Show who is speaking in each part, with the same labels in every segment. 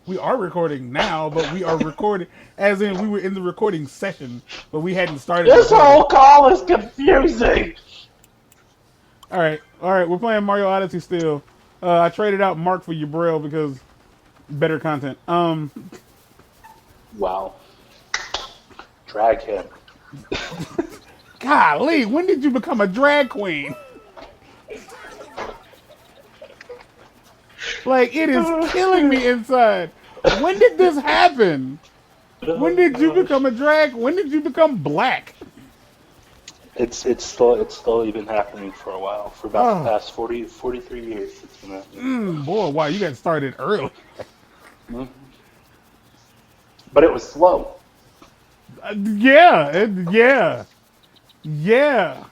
Speaker 1: We are recording now, but we are recording as in we were in the recording session, but we hadn't started
Speaker 2: This
Speaker 1: recording.
Speaker 2: whole call is confusing.
Speaker 1: All right, we're playing Mario Odyssey still. I traded out Mark for Yabrel because better content.
Speaker 2: Wow. Drag him.
Speaker 1: Golly, when did you become a drag queen? Like it is killing me inside. When did this happen? When did you become a drag? When did you become black?
Speaker 2: It's still been happening for a while. For about the
Speaker 1: Oh,
Speaker 2: past 43 years it's been happening.
Speaker 1: boy, wow, you got started early.
Speaker 2: Mhm. But it was slow.
Speaker 1: Yeah, yeah,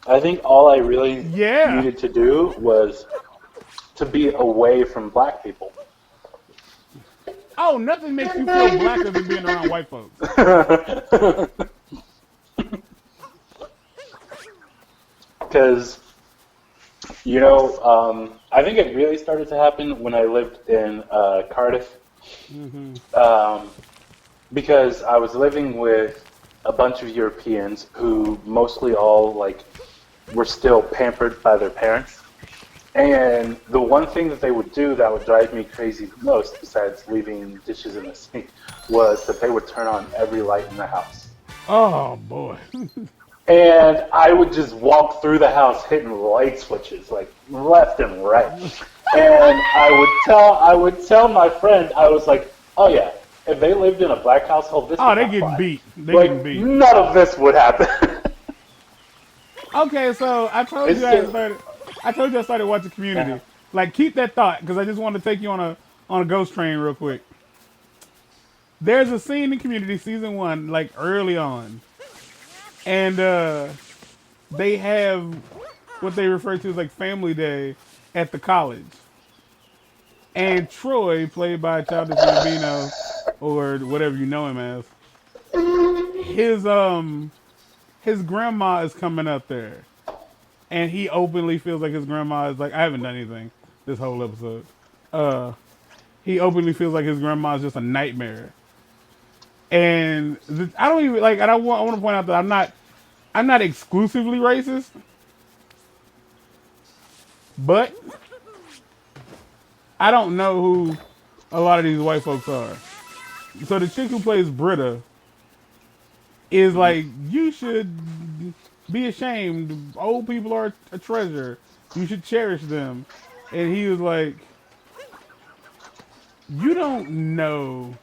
Speaker 2: I think all I really
Speaker 1: yeah.
Speaker 2: needed to do was to be away from black people.
Speaker 1: Oh, nothing makes you feel blacker than being around white folks.
Speaker 2: Because, I think it really started to happen when I lived in Cardiff.
Speaker 1: Hmm.
Speaker 2: Um, because I was living with a bunch of Europeans who mostly all like were still pampered by their parents. And the one thing that they would do that would drive me crazy the most, besides leaving dishes in the sink, was that they would turn on every light in the house.
Speaker 1: Oh boy.
Speaker 2: And I would just walk through the house hitting light switches like left and right. And I would tell my friend, I was like, oh yeah, if they lived in a black household, this
Speaker 1: Oh,
Speaker 2: would
Speaker 1: they
Speaker 2: not
Speaker 1: getting
Speaker 2: fly.
Speaker 1: beat. They getting
Speaker 2: Like
Speaker 1: beat.
Speaker 2: none of this would happen.
Speaker 1: Okay, so I told you
Speaker 2: It's
Speaker 1: I
Speaker 2: just
Speaker 1: started. I told you I started watching
Speaker 2: uh,
Speaker 1: Community. Like, keep that thought because I just want to take you on a ghost train real quick. There's a scene in Community season one, like early on, and they have what they refer to as like Family Day at the college. And Troy, played by Childish Gambino, or whatever you know him as, his his grandma is coming up there, and he openly feels like his grandma is like I haven't done anything this whole episode. Uh, he openly feels like his grandma is just a nightmare, and I don't even like. And I want to point out that I'm not exclusively racist, but I don't know who a lot of these white folks are. So the chick who plays Britta is
Speaker 2: mhm.
Speaker 1: like, you should be ashamed. Old people are a treasure. You should cherish them. And he was like, you don't know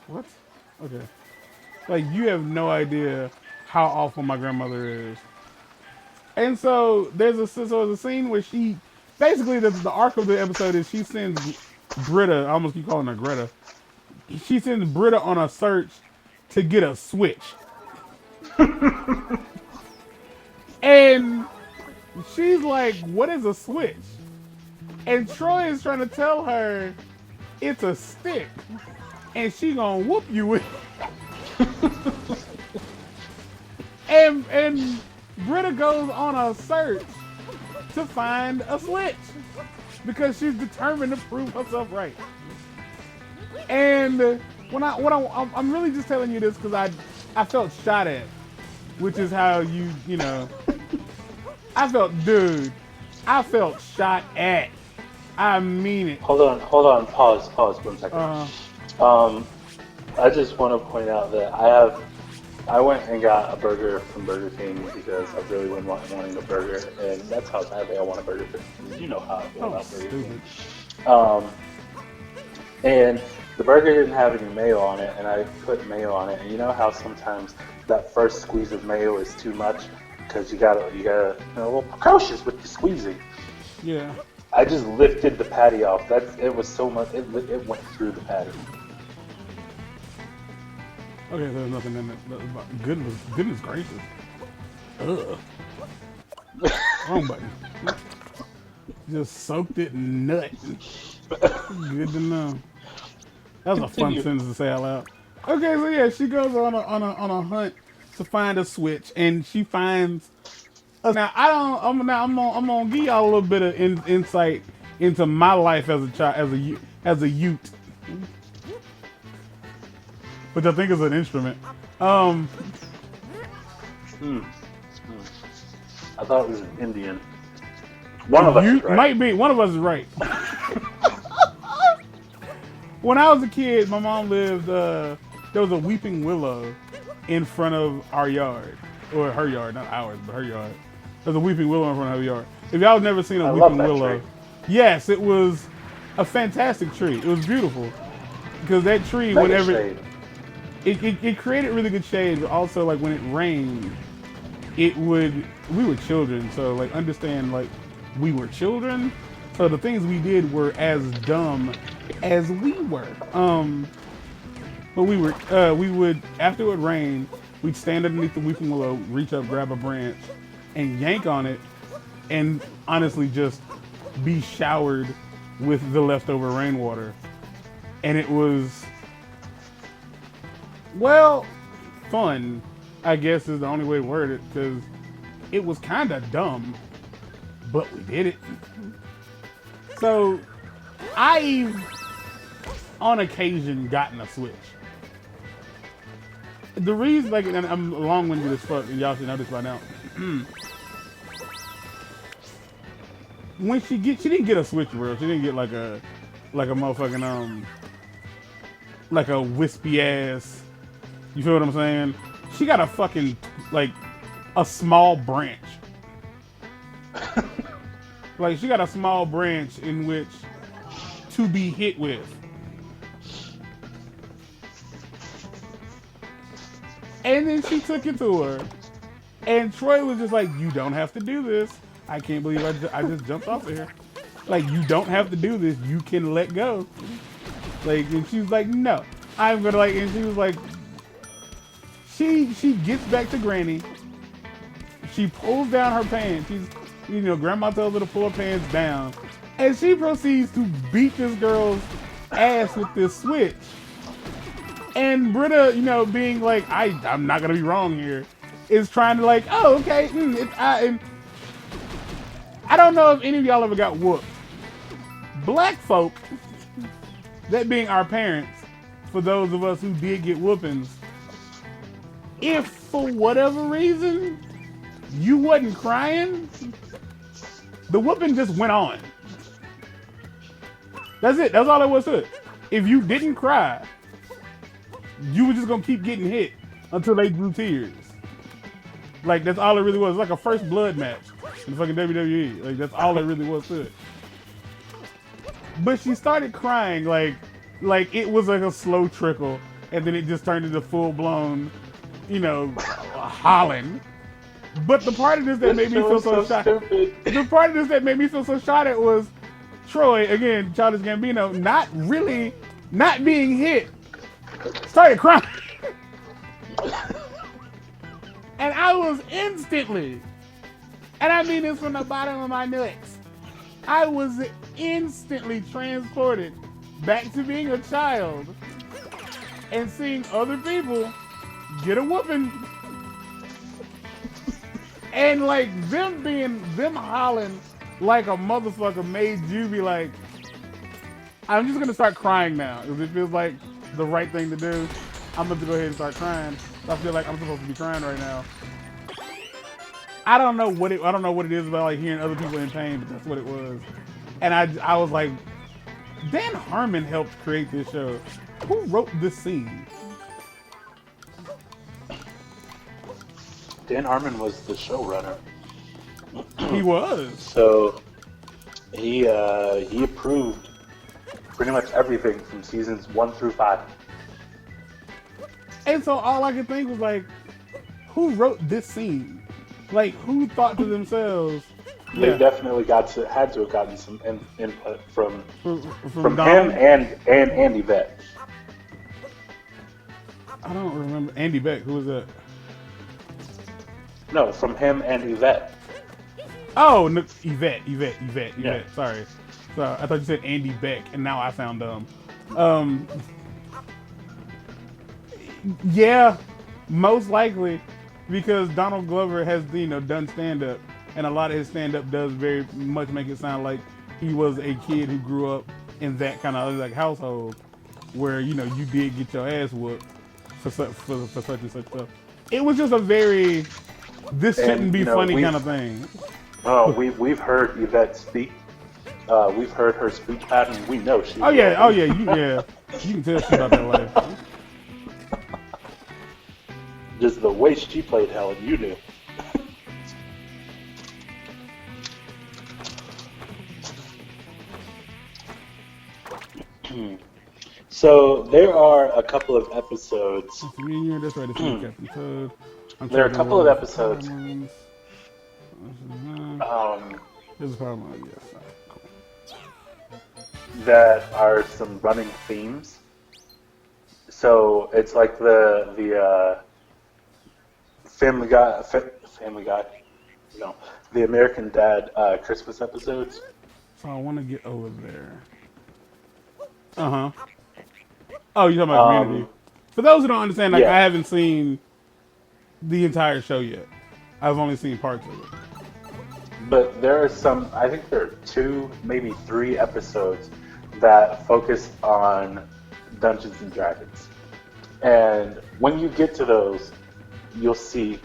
Speaker 1: what? Okay. Like you have no idea how awful my grandmother is. And so there's a scene where she basically the arc of the episode is she sends Britta, I almost keep calling her Greta. She sends Britta on a search to get a switch. And she's like, what is a switch? And Troy is trying to tell her it's a stick. And she gonna whoop you with and Britta goes on a search to find a switch because she's determined to prove herself right. And I'm really just telling you this because I felt shot at, which is how I felt, dude, I felt shot at. I mean it.
Speaker 2: Hold on, pause 1 second.
Speaker 1: Uh,
Speaker 2: Um, I just want to point out that I went and got a burger from Burger King because I really been wanting a burger, and that's how badly I want a burger. You know how I feel
Speaker 1: oh,
Speaker 2: about Burger King.
Speaker 1: stupid.
Speaker 2: Um, and the burger didn't have any mayo on it, and I put mayo on it. And you know how sometimes that first squeeze of mayo is too much because you gotta a little precocious with the squeezing.
Speaker 1: Yeah.
Speaker 2: I just lifted the patty off. It was so much. It went through the patty.
Speaker 1: Okay, there's nothing in it. Goodness gracious. Ugh. Wrong button. Just soaked it in nut. Good to know. That was a fun
Speaker 2: Continue.
Speaker 1: sentence to say out loud. Okay, so yeah, she goes on a hunt to find a switch, and she finds. Now I don't. I'm gonna give y'all a little bit of insight into my life as a child, as a youth, which I think is an instrument.
Speaker 2: I thought it was Indian. One of us is right.
Speaker 1: Might be one of us is right. When I was a kid, my mom lived. There was a weeping willow in front of our yard, or her yard, not ours, but her yard. There's a weeping willow in front of her yard. If y'all have never seen a weeping willow,
Speaker 2: tree.
Speaker 1: yes, it was a fantastic tree. It was beautiful because that tree, whenever it created really good shade, but also like when it rained, we were children, so like understand like we were children, so the things we did were as dumb as we were. But we would after it would rain, we'd stand underneath the weeping willow, reach up, grab a branch, and yank on it, and honestly just be showered with the leftover rainwater. And it was, well, fun, I guess is the only way to word it, because it was kind of dumb, but we did it. So I've on occasion gotten a Switch. The reason, like, and I'm long-winded as fuck, and y'all should know this by now. When she didn't get a Switch, bro. She didn't get like a motherfucking like a wispy ass. You feel what I'm saying? She got a fucking like a small branch. Like she got a small branch in which to be hit with. And then she took it to her. And Troy was just like, you don't have to do this. I can't believe I just jumped off of here. Like, you don't have to do this. You can let go. Like, and she was like, no. I'm gonna like, and she was like, she gets back to Granny. She pulls down her pants. She's, Grandma tells her to pull her pants down. And she proceeds to beat this girl's ass with this Switch. And Britta, being like, I'm not gonna be wrong here, is trying to like, oh, okay, I don't know if any of y'all ever got whooped. Black folk, that being our parents, for those of us who did get whoopings, if for whatever reason you wasn't crying, the whooping just went on. That's it. That's all there was to it. If you didn't cry, you were just gonna keep getting hit until they drew tears. Like, that's all it really was. It's like a first blood match in the fucking WWE. Like, that's all it really was to it. But she started crying like it was like a slow trickle, and then it just turned into full blown, hollering. But the part of this that made me feel so shocked. The part of this that made me feel so shocked was Troy, again, Childish Gambino, not being hit, started crying. And I was instantly, and I mean this from the bottom of my nuts, I was instantly transported back to being a child and seeing other people get a whooping. And like them hollering like a motherfucker made you be like, I'm just gonna start crying now. Because it feels like the right thing to do. I'm going to go ahead and start crying. I feel like I'm supposed to be crying right now. I don't know what it is about like hearing other people in pain, but that's what it was. And I was like, Dan Harmon helped create this show. Who wrote this scene?
Speaker 2: Dan Harmon was the showrunner.
Speaker 1: He was.
Speaker 2: So he approved pretty much everything from seasons 1 through 5.
Speaker 1: And so all I could think was like, who wrote this scene? Like, who thought to themselves?
Speaker 2: They definitely had to have gotten some input from
Speaker 1: Dom?
Speaker 2: him and Yvette.
Speaker 1: I don't remember. Andy Beck, who was that?
Speaker 2: No, from him and Yvette.
Speaker 1: Oh, no, Yvette.
Speaker 2: Yeah.
Speaker 1: Sorry. So I thought you said Andy Beck, and now I sound dumb. Yeah, most likely, because Donald Glover has done stand-up, and a lot of his stand-up does very much make it sound like he was a kid who grew up in that kind of like household where you did get your ass whooped for such and such stuff. It was just a very this shouldn't
Speaker 2: And
Speaker 1: be funny kind of thing.
Speaker 2: we've heard Yvette speak. We've heard her speech pattern. We know she's.
Speaker 1: Oh yeah, you can tell she's about that life.
Speaker 2: Just the way she played Helen, you knew. So there are a couple of episodes.
Speaker 1: That's right. It's Captain Toad.
Speaker 2: There are a couple of episodes.
Speaker 1: This is Paramount, yes. Cool.
Speaker 2: That are some running themes. So it's like the Family Guy, the American Dad Christmas episodes.
Speaker 1: So I want to get over there. Oh, you're talking about Community. For those who don't understand, I haven't seen the entire show yet. I've only seen parts of it.
Speaker 2: But there are some, I think there are 2, maybe 3 episodes that focus on Dungeons and Dragons. And when you get to those, you'll see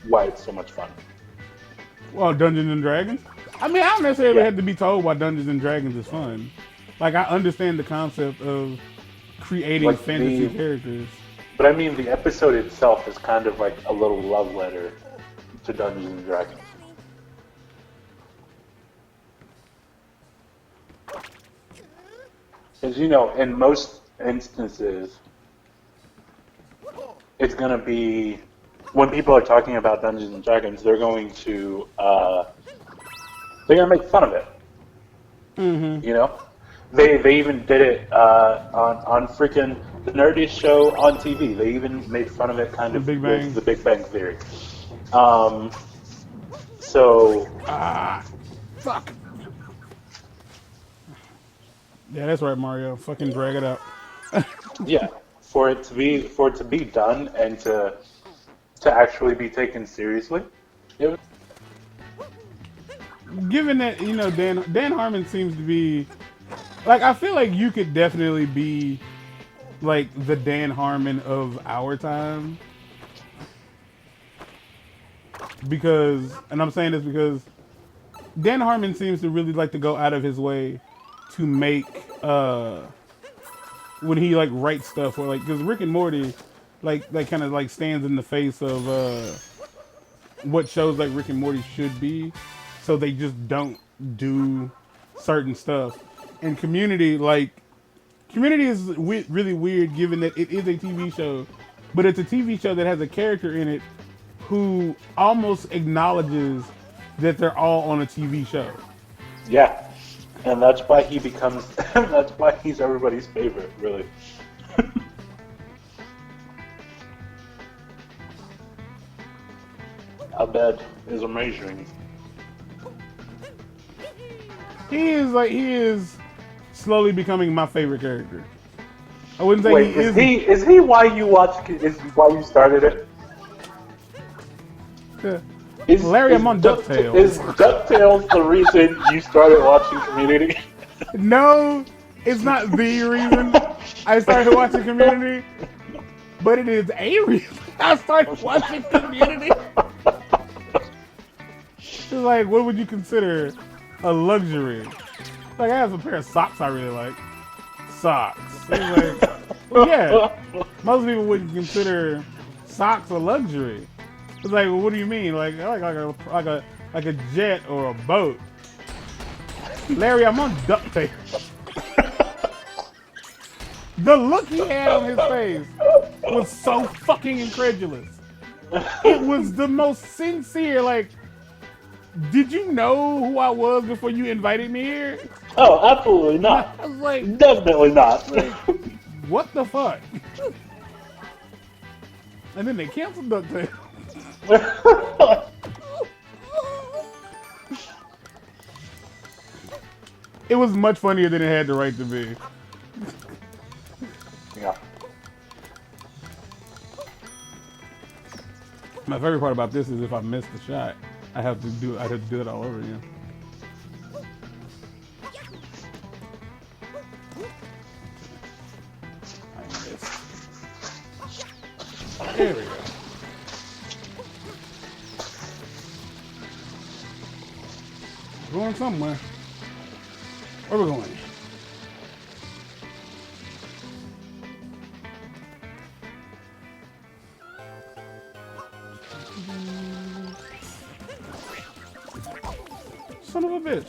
Speaker 2: why it's so much fun.
Speaker 1: Well, Dungeons and Dragons? I mean, I don't necessarily have to be told why Dungeons and Dragons is fun. Like, I understand the concept of creating fantasy characters.
Speaker 2: But I mean, the episode itself is kind of like a little love letter to Dungeons and Dragons. As you know, in most instances, it's going to be, when people are talking about Dungeons and Dragons, they're going to make fun of it. Mm-hmm. You know? They even did it on freaking the nerdiest show on TV. They even made fun of it kind of with the Big Bang Theory.
Speaker 1: Fuck. Yeah, that's right, Mario. Fucking drag it out.
Speaker 2: Yeah, for it to be done and to actually be taken seriously.
Speaker 1: Given that Dan Harmon seems to be like, I feel like you could definitely be like the Dan Harmon of our time. Because, and I'm saying this because Dan Harmon seems to really like to go out of his way to make, when he like writes stuff, or like, because Rick and Morty, like kind of like stands in the face of what shows like Rick and Morty should be, so they just don't do certain stuff. And Community is really weird, given that it is a TV show, but it's a TV show that has a character in it who almost acknowledges that they're all on a TV show.
Speaker 2: Yeah, and that's why he becomes, that's why he's everybody's favorite, really. Abed is amazing.
Speaker 1: He is slowly becoming my favorite character. I wouldn't say
Speaker 2: Wait, is he why you watch? Is why you started it?
Speaker 1: Larry, I'm on DuckTales.
Speaker 2: Is DuckTales the reason you started watching Community?
Speaker 1: No, it's not the reason I started watching Community, but it is a reason I started watching Community. It's like, what would you consider a luxury? Like, I have a pair of socks I really like. Socks. It's like, well, yeah, most people wouldn't consider socks a luxury. It's like, well, what do you mean? Like a jet or a boat. Larry, I'm on DuckTales. The look he had on his face was so fucking incredulous. It was the most sincere, like, did you know who I was before you invited me here?
Speaker 2: Oh, absolutely not.
Speaker 1: I was like,
Speaker 2: definitely not.
Speaker 1: Like, what the fuck? And then they canceled DuckTales. It was much funnier than it had the right to be.
Speaker 2: Yeah.
Speaker 1: My favorite part about this is if I miss the shot, I have to do it all over again. I missed. There we go. We're going somewhere. Where are we going? Son of a bitch.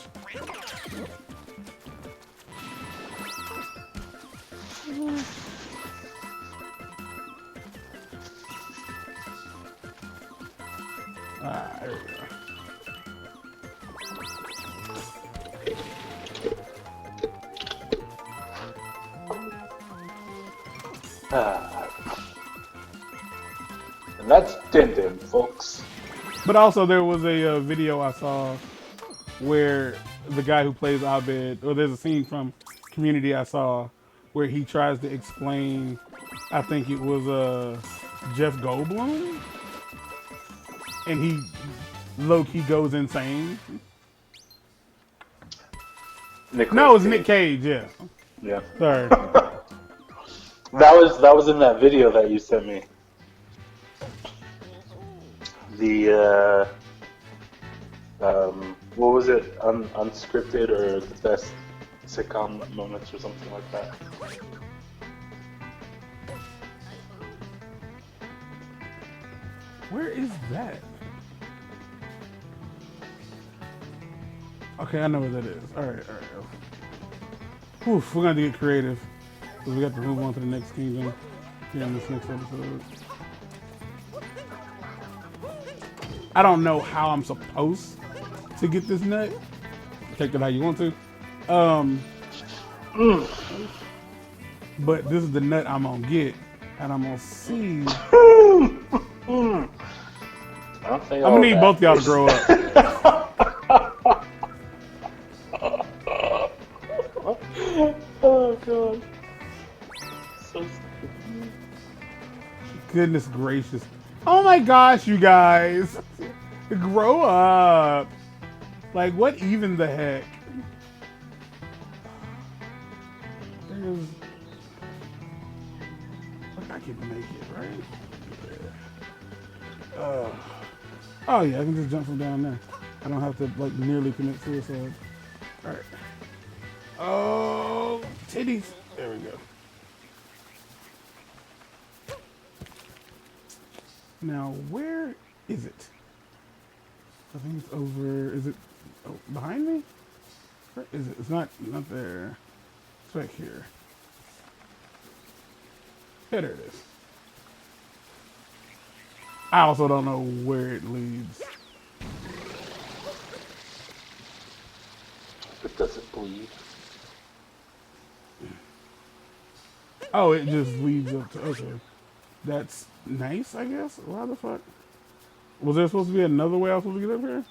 Speaker 1: Ah, there we go.
Speaker 2: And that's Din, folks.
Speaker 1: But also, there was a video I saw where the guy who plays Abed, or there's a scene from Community I saw where he tries to explain, I think it was Jeff Goldblum, and he low-key goes insane. No, it's Nick Cage, yeah.
Speaker 2: Yeah.
Speaker 1: Sorry.
Speaker 2: That was in that video that you sent me. The what was it? Unscripted or the best sitcom moments or something like that.
Speaker 1: Where is that? Okay, I know where that is. All right. Oof, we're gonna have to get creative because we got to move on to the next kingdom here in this next episode. I don't know how I'm supposed to get this nut. Take it how you want to. But this is the nut I'm gonna get, and I'm gonna see. I'm gonna need both y'all to grow up.
Speaker 2: Oh god. So stupid.
Speaker 1: Goodness gracious. Oh my gosh, you guys. Grow up. Like, what even the heck? There's... Look, I can make it, right? Oh yeah, I can just jump from down there. I don't have to, like, nearly commit suicide. Alright. Oh, titties. There we go. Now, where is it? I think it's over. Is it behind me? Where is it? It's not there. It's back here. Yeah, there it is. I also don't know where it leads.
Speaker 2: But does it bleed?
Speaker 1: Oh, it just leads up to. Okay. That's nice, I guess. Why the fuck? Was there supposed to be another way I was supposed to get up here?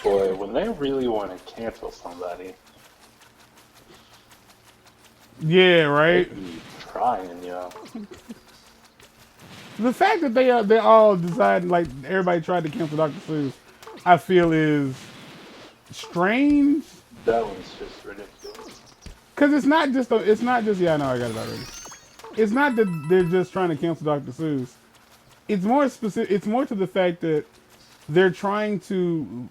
Speaker 2: Boy, when they really want to cancel somebody,
Speaker 1: Yeah, right.
Speaker 2: they be trying, yo.
Speaker 1: The fact that they all decided, like, everybody tried to cancel Dr. Seuss, I feel is strange.
Speaker 2: That one's just ridiculous.
Speaker 1: Cause it's not just yeah, I know I got it already. It's not that they're just trying to cancel Dr. Seuss. It's more specific. It's more to the fact that they're trying to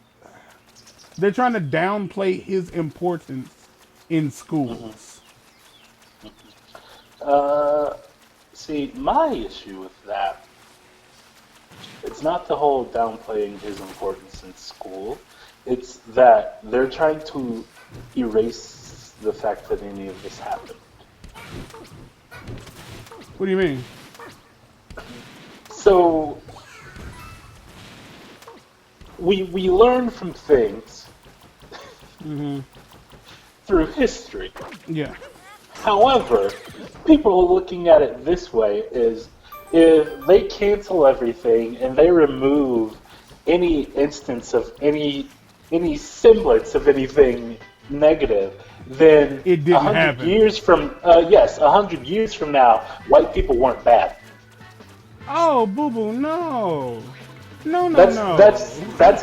Speaker 1: downplay his importance in schools.
Speaker 2: See, my issue with that, it's not the whole downplaying his importance in school. It's that they're trying to erase the fact that any of this happened.
Speaker 1: What do you mean?
Speaker 2: So, we learn from things through history.
Speaker 1: Yeah.
Speaker 2: However, people are looking at it this way: is if they cancel everything and they remove any instance of any semblance of anything negative, then
Speaker 1: It didn't happen.
Speaker 2: 100 years from 100 years from now, white people weren't bad.
Speaker 1: Oh, boo boo, no, no, no,
Speaker 2: That's
Speaker 1: no.
Speaker 2: that's that's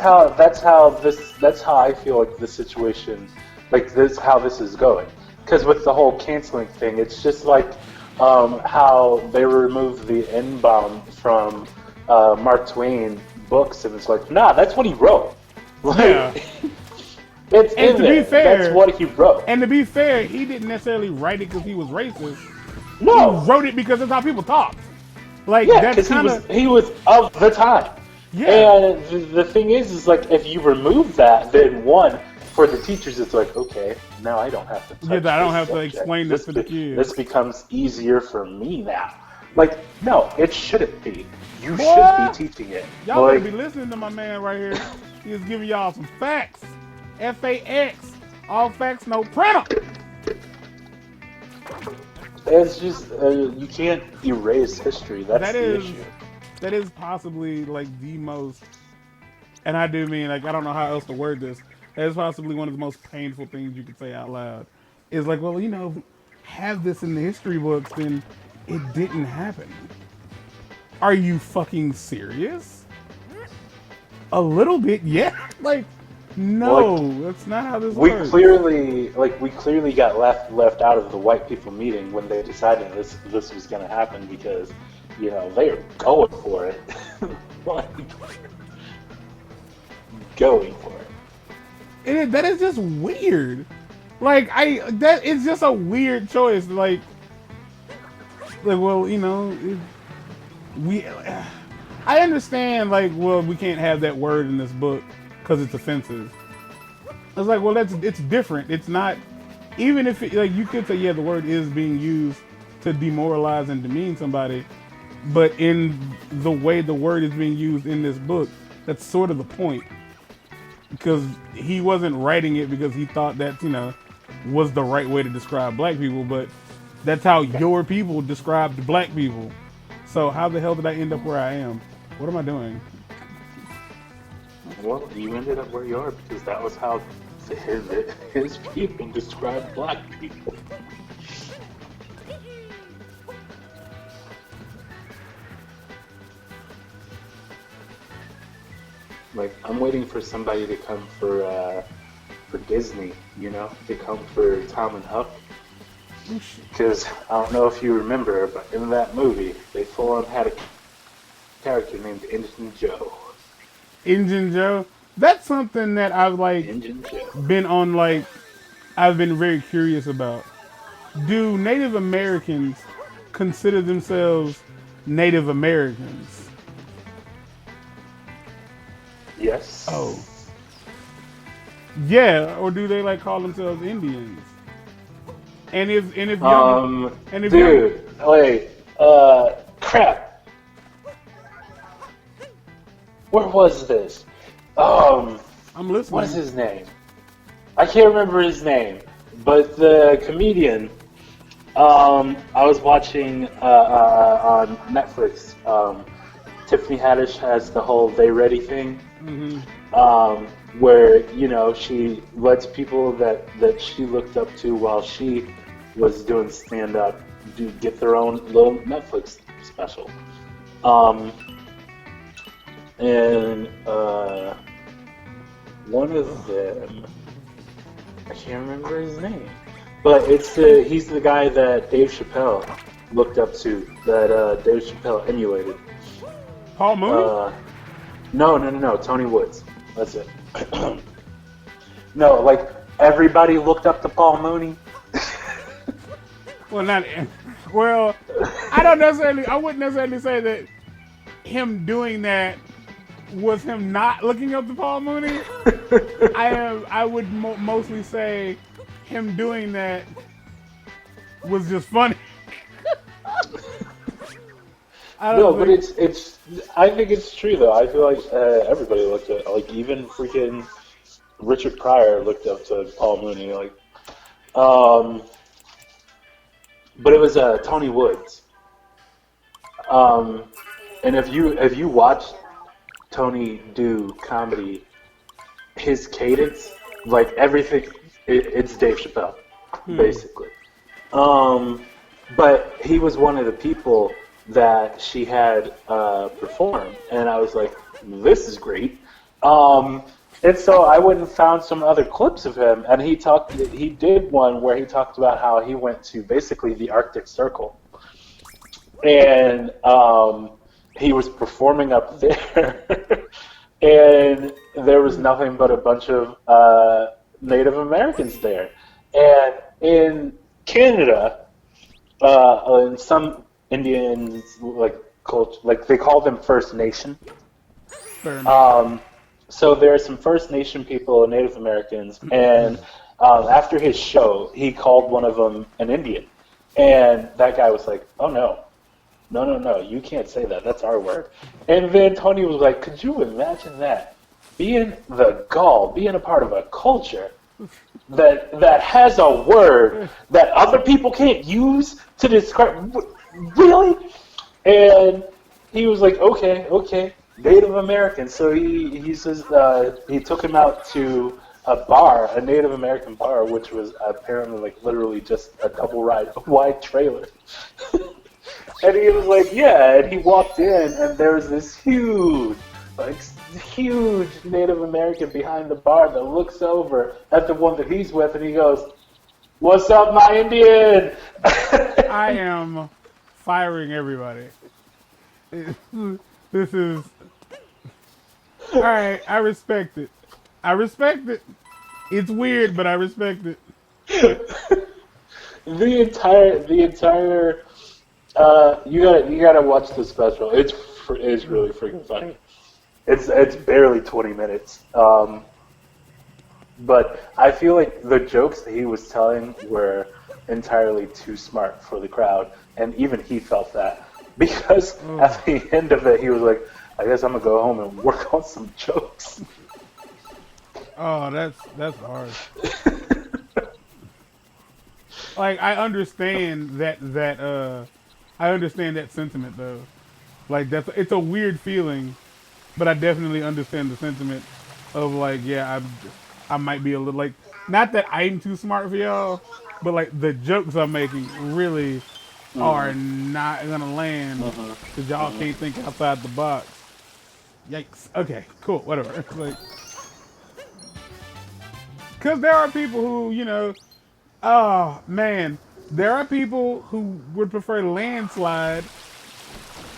Speaker 2: how I feel like the situation, like this how this is going. Because with the whole canceling thing, it's just like how they removed the N bomb from Mark Twain books, and it's like, nah, that's what he wrote.
Speaker 1: Yeah,
Speaker 2: Like, it's
Speaker 1: and
Speaker 2: in
Speaker 1: to be
Speaker 2: there. That's
Speaker 1: fair,
Speaker 2: what he wrote.
Speaker 1: he didn't necessarily write it because he was racist. He
Speaker 2: No,
Speaker 1: wrote it because that's how people talked. Like
Speaker 2: yeah,
Speaker 1: that's
Speaker 2: because
Speaker 1: kind of
Speaker 2: he was of the time.
Speaker 1: yeah,
Speaker 2: And the thing is like if you remove that, then one for the teachers, it's like okay, now I don't have to
Speaker 1: yeah.
Speaker 2: touch
Speaker 1: I don't
Speaker 2: this
Speaker 1: have to
Speaker 2: subject.
Speaker 1: explain this to the
Speaker 2: This
Speaker 1: kids.
Speaker 2: becomes easier for me now. Like no, it shouldn't be. You should be
Speaker 1: Boy,
Speaker 2: teaching it.
Speaker 1: y'all better be
Speaker 2: Like
Speaker 1: listening to my man right here. He is giving y'all some facts. FAX. All facts, no printer.
Speaker 2: it's just you can't erase history. That's
Speaker 1: That
Speaker 2: the
Speaker 1: is
Speaker 2: issue.
Speaker 1: that is possibly like the most, and I do mean like I don't know how else to word this. That is possibly one of the most painful things you could say out loud. Is like, well, have this in the history books, then it didn't happen. Are you fucking serious? A little bit, yeah. Like,
Speaker 2: Like
Speaker 1: no, that's not how this
Speaker 2: we
Speaker 1: works.
Speaker 2: clearly got left out of the white people meeting when they decided this was going to happen because they are going for it. Like, going for it.
Speaker 1: That is just weird. Like that is just a weird choice. Well, we. I understand. Like, well, we can't have that word in this book because it's offensive. It's like, well, it's different. It's not. Even if like you could say, yeah, the word is being used to demoralize and demean somebody, but in the way the word is being used in this book, that's sort of the point. Because he wasn't writing it because he thought that was the right way to describe black people, but that's how your people described black people. So how the hell did I end up where I am? What am I doing?
Speaker 2: Well, you ended up where you are because that was how his people described black people. Like I'm waiting for somebody to come for Disney, to come for Tom and Huck. Because I don't know if you remember, but in that movie, they full on had a character named Injun Joe.
Speaker 1: Injun Joe. That's something that I've
Speaker 2: Injun Joe.
Speaker 1: been on I've been very curious about. Do Native Americans consider themselves Native Americans? Oh,
Speaker 2: Yes.
Speaker 1: yeah, or do they call themselves Indians? And if young and if young
Speaker 2: Dude, wait, crap. Where was this?
Speaker 1: I'm
Speaker 2: What is
Speaker 1: listening.
Speaker 2: his name? I can't remember his name, but the comedian. I was watching on Netflix. Tiffany Haddish has the whole "They Ready" thing, where she lets people that she looked up to while she was doing stand up get their own little Netflix special. And one of them, I can't remember his name, but he's the guy that Dave Chappelle looked up to, that Dave Chappelle emulated.
Speaker 1: Paul Mooney?
Speaker 2: No, Tony Woods. That's it. No, like everybody looked up to Paul Mooney.
Speaker 1: Well, not well. I wouldn't necessarily say that him doing that was him not looking up to Paul Mooney. I would mostly say him doing that was just funny. I
Speaker 2: No,
Speaker 1: don't
Speaker 2: but
Speaker 1: think.
Speaker 2: it's. I think it's true though. I feel like everybody looked at, like even freaking Richard Pryor looked up to Paul Mooney. Like, but it was Tony Woods. And if you watch Tony do comedy, his cadence, like everything, it's Dave Chappelle, basically. But he was one of the people that she had performed, and I was like, "This is great." Um, and so I went and found some other clips of him, and he did one where he talked about how he went to basically the Arctic Circle, and he was performing up there, and there was nothing but a bunch of Native Americans there, and in Canada, and some Indians like culture, like they call them First Nation.
Speaker 1: Fair enough.
Speaker 2: So there are some First Nation people, Native Americans, and after his show, he called one of them an Indian, and that guy was like, "Oh no, no, no, no, you can't say that. That's our word." And then Tony was like, "Could you imagine that? Being the gall, being a part of a culture that has a word that other people can't use to describe. Really?" And he was like, "Okay, okay, Native American." So he says he took him out to a bar, a Native American bar, which was apparently like literally just a double wide trailer. And he was like, "Yeah," and he walked in, and there was this like huge Native American behind the bar that looks over at the one that he's with, and he goes, "What's up, my Indian?"
Speaker 1: I am firing everybody. This is all right. I respect it. I respect it. It's weird, but I respect it.
Speaker 2: The entire you gotta watch the special. It's really freaking funny. It's barely 20 minutes. But I feel like the jokes that he was telling were entirely too smart for the crowd, and even he felt that because at the end of it, he was like, "I guess I'm gonna go home and work on some jokes."
Speaker 1: Oh, that's hard. Like I understand I understand that sentiment though. Like it's a weird feeling, but I definitely understand the sentiment of like, yeah, I might be a little like, not that I'm too smart for y'all, but like the jokes I'm making really are not gonna land because y'all can't think outside the box. Yikes. Okay, cool, whatever. Like, because there are people who, oh man, there are people who would prefer landslide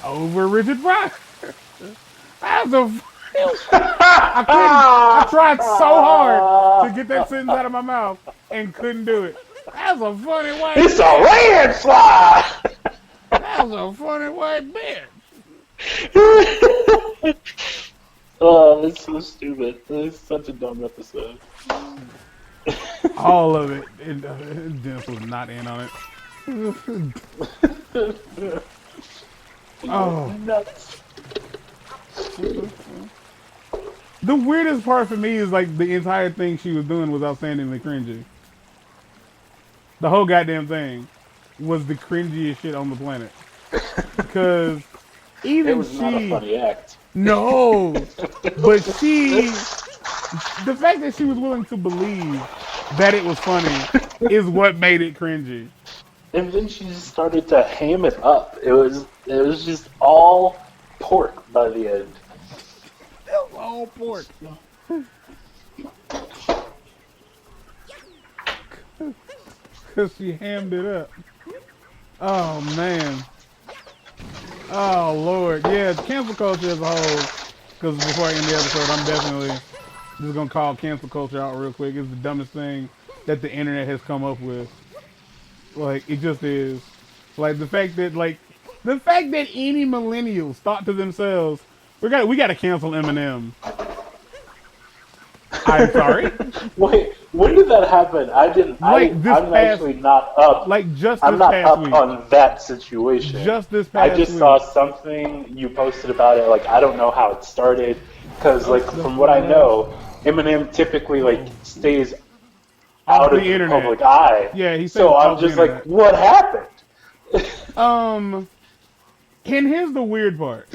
Speaker 1: over Richard Pryor. That's a I couldn't. I tried so hard to get that sentence out of my mouth and couldn't do it. That's a funny white
Speaker 2: It's a
Speaker 1: bitch.
Speaker 2: landslide.
Speaker 1: That's a funny white bitch.
Speaker 2: Oh, that's so stupid. It's such a dumb episode.
Speaker 1: All of it. And Dennis was not in on it. Oh.
Speaker 2: Nuts.
Speaker 1: The weirdest part for me is like the entire thing she was doing was outstandingly cringy. The whole goddamn thing was the cringiest shit on the planet. Because
Speaker 2: It
Speaker 1: even
Speaker 2: was not a funny act.
Speaker 1: no, but the fact that she was willing to believe that it was funny is what made it cringy.
Speaker 2: And then she just started to ham it up. It was just all pork by the end.
Speaker 1: It was all pork. Because she hammed it up. Oh, man. Oh, Lord. Yeah, cancel culture as a whole. Because before I end the episode, I'm definitely just going to call cancel culture out real quick. It's the dumbest thing that the internet has come up with. Like, it just is. Like, the fact that any millennials thought to themselves, we got to cancel Eminem. I'm sorry.
Speaker 2: Wait, when did that happen? I didn't.
Speaker 1: Like this
Speaker 2: I'm
Speaker 1: past,
Speaker 2: actually not up.
Speaker 1: like just
Speaker 2: I'm
Speaker 1: this
Speaker 2: not
Speaker 1: past
Speaker 2: up
Speaker 1: week.
Speaker 2: on that situation.
Speaker 1: Just this
Speaker 2: I
Speaker 1: past
Speaker 2: just
Speaker 1: week.
Speaker 2: saw something you posted about it. Like I don't know how it started, because like from what I know, Eminem typically like stays out of the
Speaker 1: internet.
Speaker 2: public eye.
Speaker 1: Yeah, he stays
Speaker 2: So
Speaker 1: off
Speaker 2: I'm
Speaker 1: the
Speaker 2: just like,
Speaker 1: internet.
Speaker 2: what happened?
Speaker 1: And here's the weird part.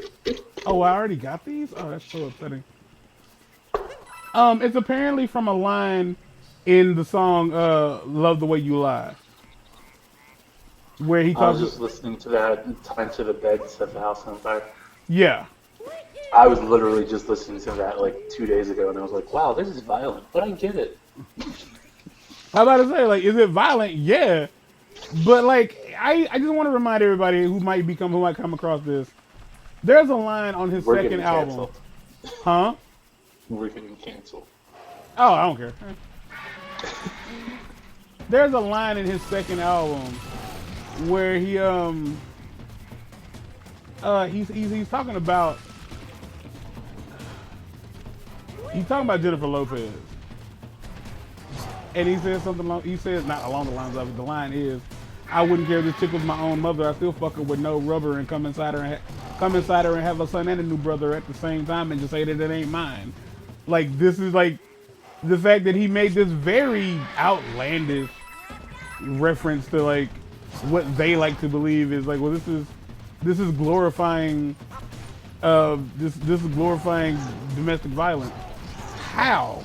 Speaker 1: Oh, I already got these? Oh, that's so upsetting. It's apparently from a line in the song Love the Way You Lie. where he
Speaker 2: I was
Speaker 1: talks.
Speaker 2: just listening to that "Time to the Bed" set the house on fire.
Speaker 1: Yeah,
Speaker 2: I was literally just listening to that like 2 days ago, and I was like, "Wow, this is violent," but I get it.
Speaker 1: I was about to say, like, is it violent? Yeah, but like, I just want to remind everybody who might come across this. There's a line on his
Speaker 2: We're
Speaker 1: second
Speaker 2: getting
Speaker 1: album,
Speaker 2: canceled.
Speaker 1: huh?
Speaker 2: We're getting canceled.
Speaker 1: Oh, I don't care. There's a line in his second album where he's talking about Jennifer Lopez, and he says something along. He says not along the lines of it. The line is, "I wouldn't care if this chick was my own mother. I still fuck her with no rubber and come inside her and have a son and a new brother at the same time and just say that it ain't mine." Like this is like the fact that he made this very outlandish reference to like what they like to believe is like, well, this is glorifying this is glorifying domestic violence. How?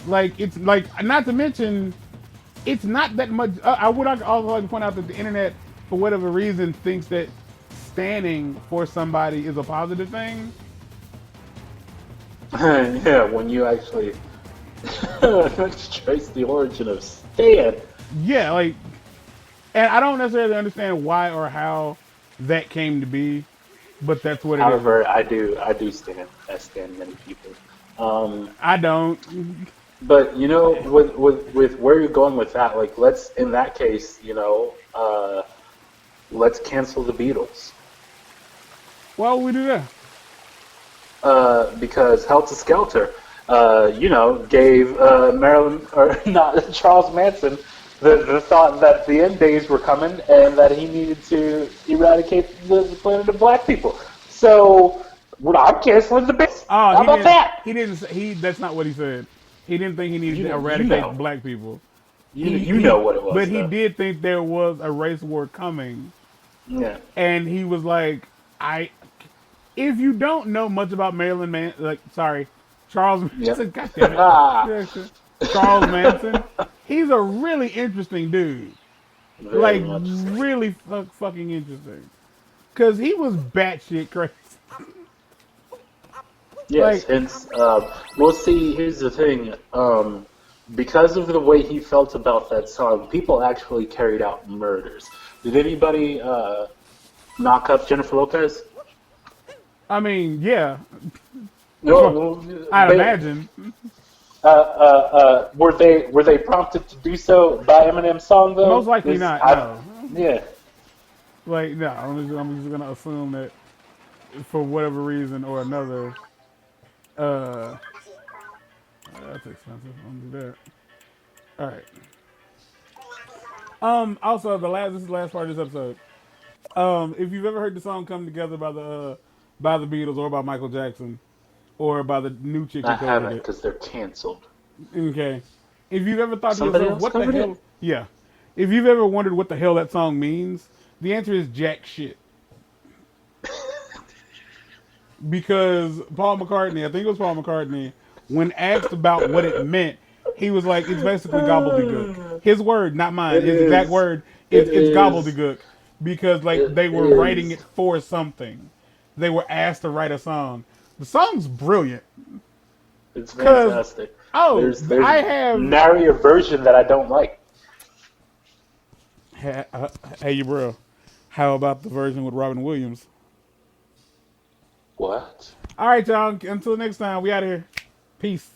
Speaker 1: Like it's like not to mention it's not that much. I would also like to point out that the internet, for whatever reason, thinks that standing for somebody is a positive thing.
Speaker 2: Yeah, when you actually trace the origin of Stan.
Speaker 1: Yeah, like, and I don't necessarily understand why or how that came to be, but that's what it is.
Speaker 2: However, I do stand. I stand many people.
Speaker 1: I don't.
Speaker 2: But you know, with where you're going with that, like let's in that case, let's cancel the Beatles.
Speaker 1: Why would we do that?
Speaker 2: Because Helter Skelter, gave Marilyn or not Charles Manson the thought that the end days were coming and that he needed to eradicate the planet of black people. So I'm canceling the Beatles.
Speaker 1: Oh,
Speaker 2: How about that?
Speaker 1: He didn't. He that's not what he said. He didn't think he needed
Speaker 2: You
Speaker 1: to
Speaker 2: know,
Speaker 1: eradicate black people.
Speaker 2: you know what it was.
Speaker 1: But he
Speaker 2: though.
Speaker 1: did think there was a race war coming,
Speaker 2: Yeah.
Speaker 1: and he was like, "I." If you don't know much about Charles
Speaker 2: Yep.
Speaker 1: Manson, God damn it, Charles Manson, he's a really interesting dude.
Speaker 2: Very
Speaker 1: Like
Speaker 2: much so.
Speaker 1: really fucking interesting, cause he was batshit crazy.
Speaker 2: Yes,
Speaker 1: Like,
Speaker 2: hence, well, see, here's the thing. Because of the way he felt about that song, people actually carried out murders. Did anybody knock up Jennifer Lopez?
Speaker 1: I mean, yeah,
Speaker 2: No,
Speaker 1: I'd
Speaker 2: they,
Speaker 1: imagine.
Speaker 2: were they prompted to do so by Eminem's song though?
Speaker 1: Most likely not. No.
Speaker 2: Yeah.
Speaker 1: Like, no. I'm just gonna assume that for whatever reason or another, uh, that's expensive. I'm gonna do that. All right. Also, this is the last part of this episode. If you've ever heard the song "Come Together" by the Beatles or by Michael Jackson or by the new chick who
Speaker 2: I
Speaker 1: covered
Speaker 2: haven't
Speaker 1: it,
Speaker 2: because they're canceled.
Speaker 1: okay. If you've ever thought to
Speaker 2: Somebody
Speaker 1: yourself,
Speaker 2: else
Speaker 1: what the
Speaker 2: covered
Speaker 1: hell?
Speaker 2: it?
Speaker 1: Yeah. If you've ever wondered what the hell that song means, the answer is jack shit. Because I think it was Paul McCartney, when asked about what it meant, he was like, it's basically gobbledygook. His word, not mine.
Speaker 2: It
Speaker 1: His exact
Speaker 2: is.
Speaker 1: word
Speaker 2: It
Speaker 1: it's
Speaker 2: is.
Speaker 1: gobbledygook. Because like
Speaker 2: It
Speaker 1: they were writing it
Speaker 2: is.
Speaker 1: for something. They were asked to write a song. The song's brilliant.
Speaker 2: It's
Speaker 1: Cause
Speaker 2: fantastic.
Speaker 1: oh,
Speaker 2: There's
Speaker 1: I have
Speaker 2: nary a version that I don't like.
Speaker 1: hey you bro. How about the version with Robin Williams?
Speaker 2: What?
Speaker 1: All right, y'all. Until next time, we out of here. Peace.